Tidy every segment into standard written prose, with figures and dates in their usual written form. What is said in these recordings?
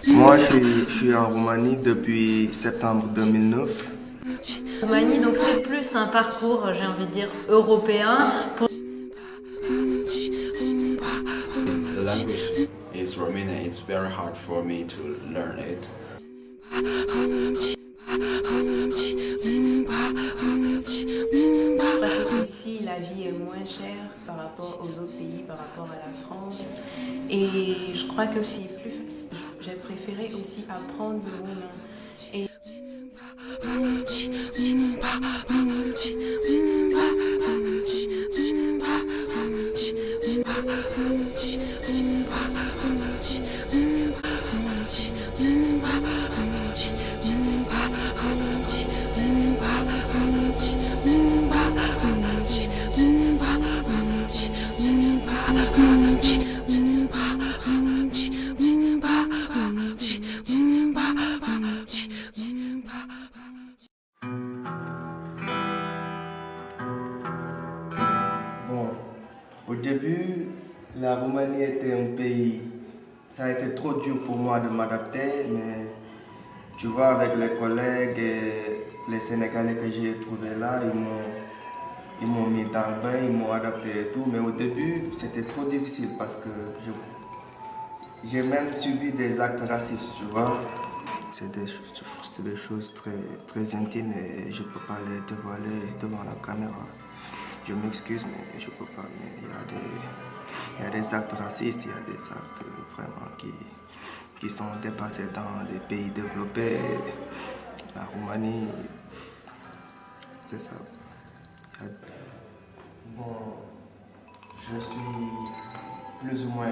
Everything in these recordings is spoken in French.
Moi, je suis en Roumanie depuis septembre 2009. Roumanie, donc c'est plus un parcours, j'ai envie de dire, européen. The language is Romanian. It's very hard for me to learn it. Ici, la vie est moins chère par rapport aux autres pays, par rapport à la France. Et je crois que j'ai préféré aussi apprendre le roumain. Et Bon, au début, la Roumanie était un pays, ça a été trop dur pour moi de m'adapter, mais tu vois, avec les collègues et les Sénégalais que j'ai trouvés là, ils m'ont mis dans le bain, ils m'ont adapté et tout, mais au début, c'était trop difficile parce que j'ai même subi des actes racistes, tu vois. C'est des choses très intimes et je ne peux pas les dévoiler devant la caméra. Je m'excuse, mais je ne peux pas. Mais il y a des actes racistes, il y a des actes vraiment qui sont dépassés dans les pays développés. La Roumanie, c'est ça. Bon, je suis plus ou moins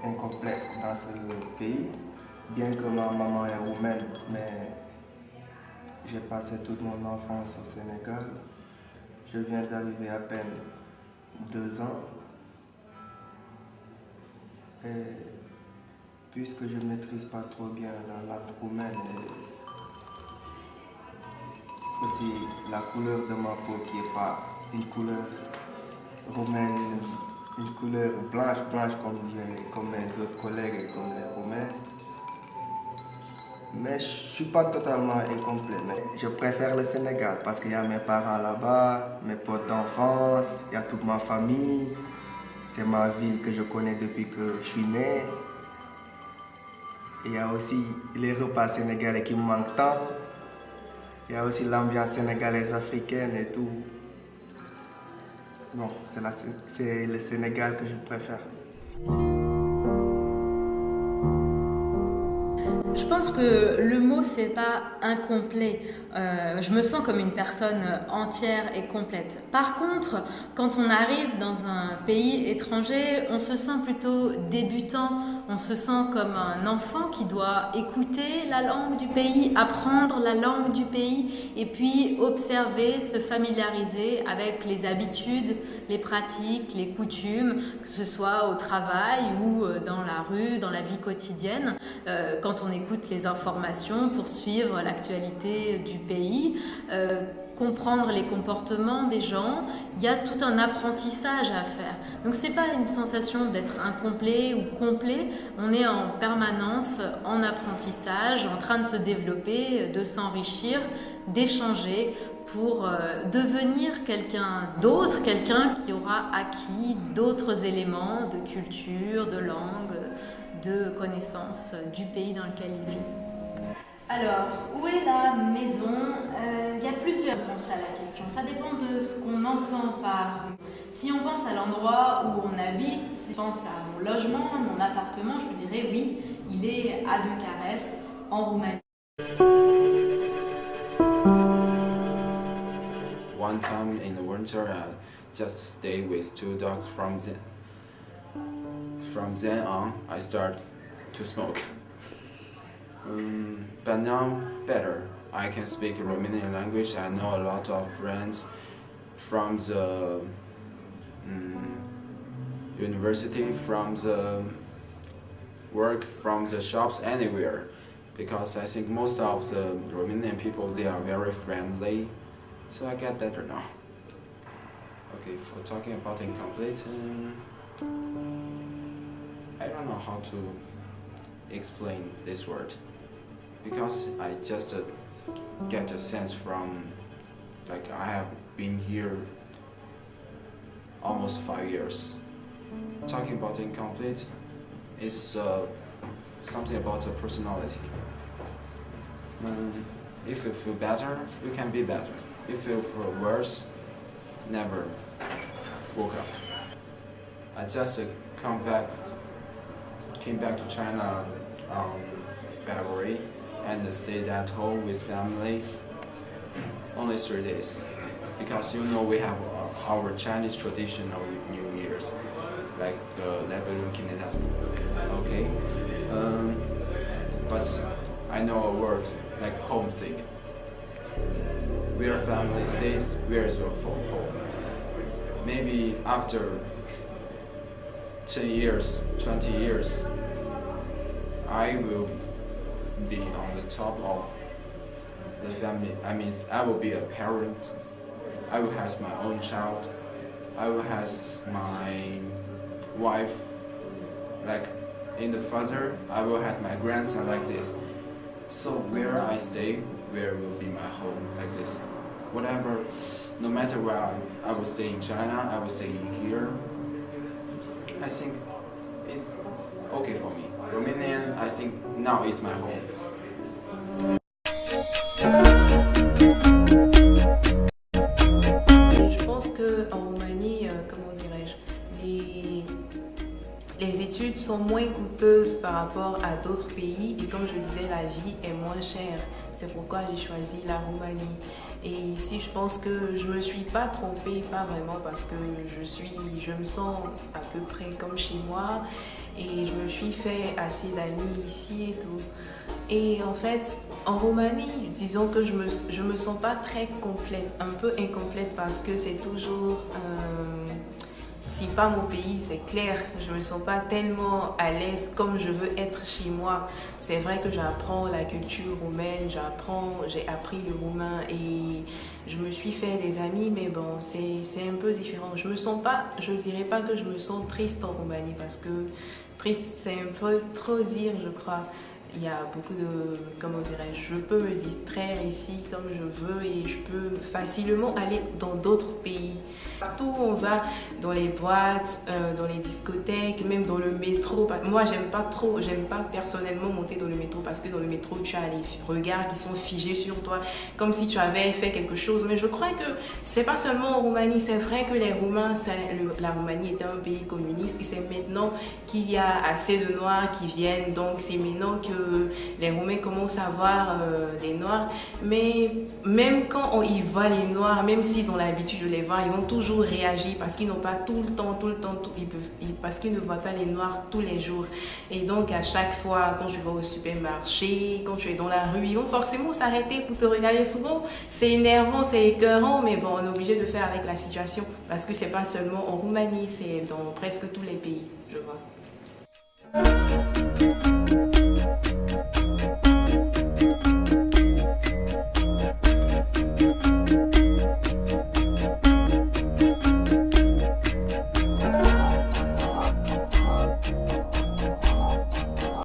incomplet dans ce pays, bien que ma maman est roumaine, mais j'ai passé toute mon enfance au Sénégal. Je viens d'arriver à peine 2 ans. Et puisque je ne maîtrise pas trop bien la langue roumaine et aussi la couleur de ma peau qui n'est pas une couleur roumaine, une couleur blanche comme mes autres collègues et comme les Roumains. Mais je ne suis pas totalement incomplet. Mais je préfère le Sénégal parce qu'il y a mes parents là-bas, mes potes d'enfance, il y a toute ma famille. C'est ma ville que je connais depuis que je suis né. Il y a aussi les repas sénégalais qui me manquent tant. Il y a aussi l'ambiance sénégalaise africaine et tout. Bon, c'est le Sénégal que je préfère. Je pense que le mot, c'est pas incomplet. Je me sens comme une personne entière et complète. Par contre, quand on arrive dans un pays étranger, on se sent plutôt débutant. On se sent comme un enfant qui doit écouter la langue du pays, apprendre la langue du pays et puis observer, se familiariser avec les habitudes, les pratiques, les coutumes, que ce soit au travail ou dans la rue, dans la vie quotidienne, quand on écoute les informations pour suivre l'actualité du pays, comprendre les comportements des gens, il y a tout un apprentissage à faire. Donc c'est pas une sensation d'être incomplet ou complet, on est en permanence en apprentissage, en train de se développer, de s'enrichir, d'échanger pour devenir quelqu'un d'autre, quelqu'un qui aura acquis d'autres éléments de culture, de langue, de connaissance du pays dans lequel il vit. Alors, où est la maison? Il y a plusieurs réponses à la question. Ça dépend de ce qu'on entend par. Si on pense à l'endroit où on habite, si je pense à mon logement, mon appartement, je vous dirais oui, il est à Bucarest, en Roumanie. One time in the winter, I just stay with two dogs. From then on, I start to smoke. But now better. I can speak Romanian language. I know a lot of friends from the university, from the work, from the shops, anywhere. Because I think most of the Romanian people, they are very friendly. So I get better now. Okay, for talking about incomplete, I don't know how to explain this word because I just get a sense from, like, I have been here almost 5 years. Talking about incomplete is something about a personality. If you feel better, you can be better. If you feel worse, never woke up. I just came back to China February and stayed at home with families only 3 days because you know we have our Chinese traditional New Year's like Level Kinetasi. Okay, but I know a word like homesick. Where family stays, where is your home? Maybe after 10 years, 20 years, I will be on the top of the family. I mean, I will be a parent. I will have my own child. I will have my wife. Like in the future, I will have my grandson like this. So where I stay, where will be my home like this. Whatever, no matter where I will stay in China, I will stay here. I think it's okay for me. Romanian, I think now is my home. Je pense qu'en Roumanie, comment dirais-je, les études sont moins coûteuses par rapport à d'autres pays et comme je disais, la vie est moins chère. C'est pourquoi j'ai choisi la Roumanie. Et ici, je pense que je me suis pas trompée, pas vraiment, parce que je me sens à peu près comme chez moi et je me suis fait assez d'amis ici et tout. Et en fait, en Roumanie, disons que je me sens pas très complète, un peu incomplète parce que c'est toujours si pas mon pays, c'est clair, je me sens pas tellement à l'aise comme je veux être chez moi. C'est vrai que j'apprends la culture roumaine, j'ai appris le roumain et je me suis fait des amis, mais bon, c'est un peu différent. Je dirais pas que je me sens triste en Roumanie parce que triste, c'est un peu trop dire, je crois. Il y a beaucoup de, comment dirais-je, je peux me distraire ici comme je veux et je peux facilement aller dans d'autres pays. Partout où on va, dans les boîtes, dans les discothèques, même dans le métro. Moi, j'aime pas personnellement monter dans le métro parce que dans le métro, tu as les regards qui sont figés sur toi, comme si tu avais fait quelque chose. Mais je crois que c'est pas seulement en Roumanie, c'est vrai que les Roumains, la Roumanie était un pays communiste et c'est maintenant qu'il y a assez de Noirs qui viennent, donc c'est maintenant que les Roumains commencent à voir des Noirs. Mais même quand on y voit les Noirs, même s'ils ont l'habitude de les voir, ils vont toujours réagir parce qu'ils n'ont pas tout le temps, parce qu'ils ne voient pas les Noirs tous les jours. Et donc à chaque fois, quand je vais au supermarché, quand tu es dans la rue, ils vont forcément s'arrêter pour te regarder. Souvent, c'est énervant, c'est écœurant, mais bon, on est obligé de faire avec la situation parce que c'est pas seulement en Roumanie, c'est dans presque tous les pays, je vois.